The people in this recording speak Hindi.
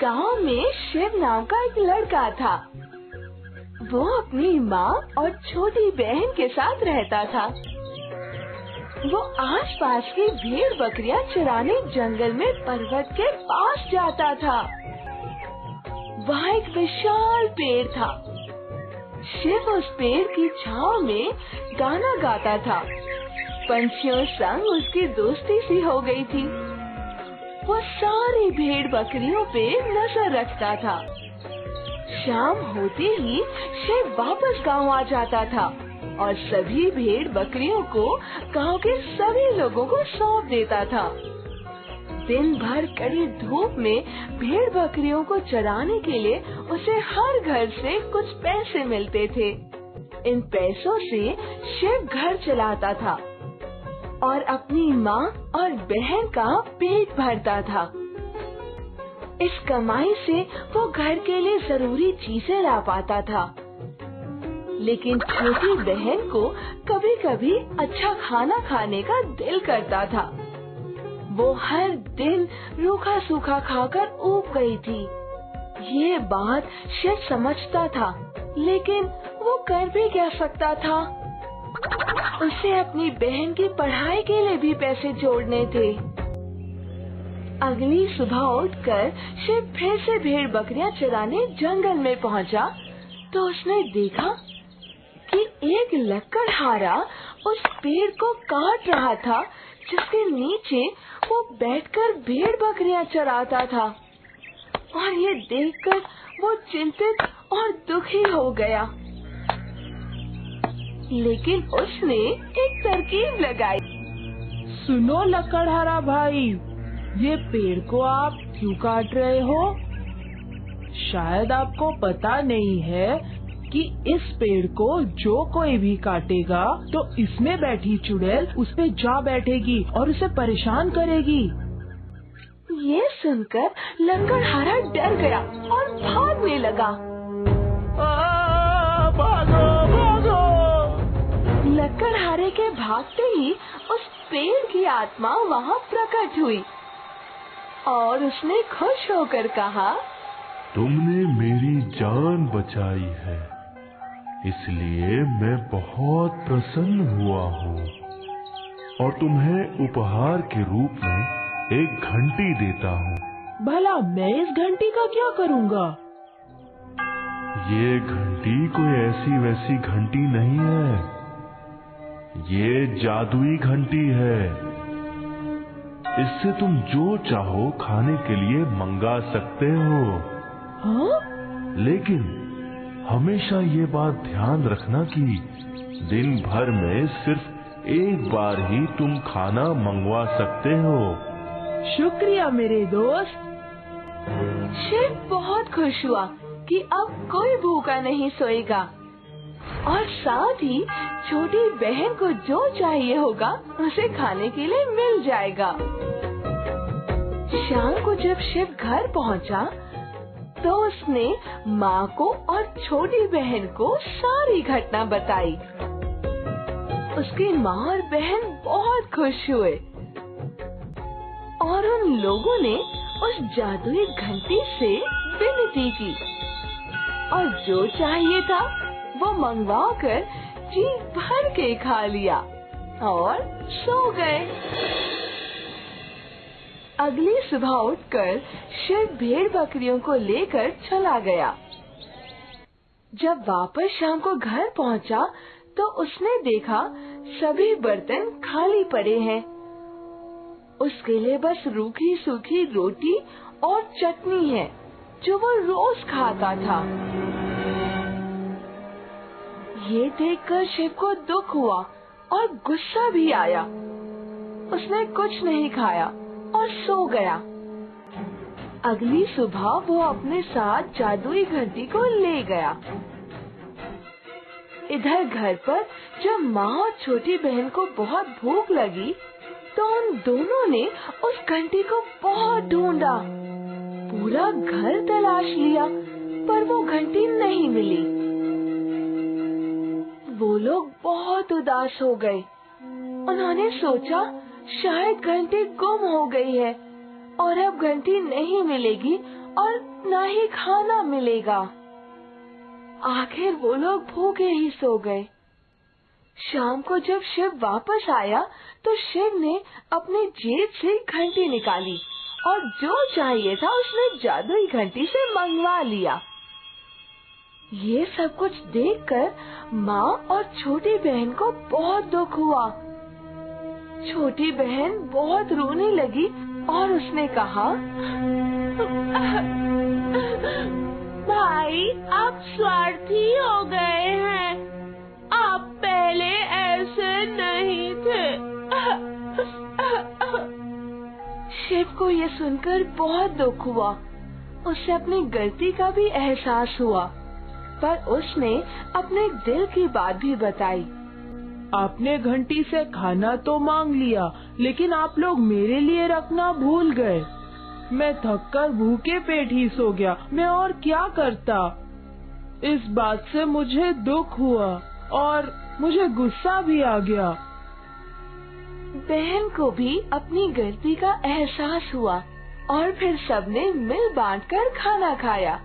गांव में शिव नाम का एक लड़का था। वो अपनी माँ और छोटी बहन के साथ रहता था। वो आसपास की भेड़ बकरियां चराने जंगल में पर्वत के पास जाता था। वहाँ एक विशाल पेड़ था। शिव उस पेड़ की छांव में गाना गाता था। पंछियों संग उसकी दोस्ती सी हो गई थी। वो सारी भेड़ बकरियों पे नजर रखता था। शाम होते ही शिव वापस गांव आ जाता था और सभी भेड़ बकरियों को गांव के सभी लोगों को सौंप देता था। दिन भर कड़ी धूप में भेड़ बकरियों को चराने के लिए उसे हर घर से कुछ पैसे मिलते थे। इन पैसों से शिव घर चलाता था और अपनी माँ और बहन का पेट भरता था। इस कमाई से वो घर के लिए जरूरी चीजें ला पाता था। लेकिन छोटी बहन को कभी कभी अच्छा खाना खाने का दिल करता था। वो हर दिन रूखा सूखा खाकर ऊब गई थी। ये बात शिव समझता था, लेकिन वो कर भी क्या सकता था। उसे अपनी बहन की पढ़ाई के लिए भी पैसे जोड़ने थे। अगली सुबह उठकर शिव फिर से भेड़ बकरियां चराने जंगल में पहुंचा तो उसने देखा कि एक लकड़हारा उस पेड़ को काट रहा था जिसके नीचे वो बैठकर भेड़ बकरियां चराता था। और ये देखकर वो चिंतित और दुखी हो गया। लेकिन उसने एक तरकीब लगाई। सुनो लकड़हारा भाई, ये पेड़ को आप क्यों काट रहे हो? शायद आपको पता नहीं है कि इस पेड़ को जो कोई भी काटेगा तो इसमें बैठी चुड़ैल उस पे जा बैठेगी और उसे परेशान करेगी। ये सुनकर लकड़हारा डर गया और भागने लगा। भागो भागो! लकड़हारे के भागते ही उस पेड़ की आत्मा वहाँ प्रकट हुई और उसने खुश होकर कहा, तुमने मेरी जान बचाई है, इसलिए मैं बहुत प्रसन्न हुआ हूँ और तुम्हें उपहार के रूप में एक घंटी देता हूँ। भला मैं इस घंटी का क्या करूँगा? ये घंटी कोई ऐसी वैसी घंटी नहीं है, ये जादुई घंटी है। इससे तुम जो चाहो खाने के लिए मंगा सकते हो। हाँ? लेकिन हमेशा ये बात ध्यान रखना कि दिन भर में सिर्फ एक बार ही तुम खाना मंगवा सकते हो। शुक्रिया मेरे दोस्त। शिव बहुत खुश हुआ कि अब कोई भूखा नहीं सोएगा और साथ ही छोटी बहन को जो चाहिए होगा उसे खाने के लिए मिल जाएगा। शाम को जब शिव घर पहुंचा तो उसने माँ को और छोटी बहन को सारी घटना बताई। उसकी माँ और बहन बहुत खुश हुए और उन लोगों ने उस जादुई घंटी से विनती की और जो चाहिए था वो मंगवा कर जी भर के खा लिया और सो गए। अगली सुबह उठकर शिव भेड़ बकरियों को लेकर चला गया। जब वापस शाम को घर पहुंचा तो उसने देखा सभी बर्तन खाली पड़े हैं। उसके लिए बस रूखी सूखी रोटी और चटनी है जो वो रोज खाता था। ये देखकर शिव को दुख हुआ और गुस्सा भी आया। उसने कुछ नहीं खाया और सो गया। अगली सुबह वो अपने साथ जादुई घंटी को ले गया। इधर घर पर जब माँ और छोटी बहन को बहुत भूख लगी तो उन दोनों ने उस घंटी को बहुत ढूंढा। पूरा घर तलाश लिया पर वो घंटी नहीं मिली। वो लोग बहुत उदास हो गए। उन्होंने सोचा शायद घंटी गुम हो गई है और अब घंटी नहीं मिलेगी और न ही खाना मिलेगा। आखिर वो लोग भूखे ही सो गए। शाम को जब शिव वापस आया तो शिव ने अपनी जेब से घंटी निकाली और जो चाहिए था उसने जादुई घंटी से मंगवा लिया। ये सब कुछ देखकर माँ और छोटी बहन को बहुत दुख हुआ। छोटी बहन बहुत रोने लगी और उसने कहा, भाई आप स्वार्थी हो गए हैं, आप पहले ऐसे नहीं थे। शिव को ये सुनकर बहुत दुख हुआ। उसे अपनी गलती का भी एहसास हुआ, पर उसने अपने दिल की बात भी बताई। आपने घंटी से खाना तो मांग लिया, लेकिन आप लोग मेरे लिए रखना भूल गए। मैं थककर भूखे पेट ही सो गया, मैं और क्या करता। इस बात से मुझे दुख हुआ और मुझे गुस्सा भी आ गया। बहन को भी अपनी गलती का एहसास हुआ और फिर सबने मिल बांटकर खाना खाया।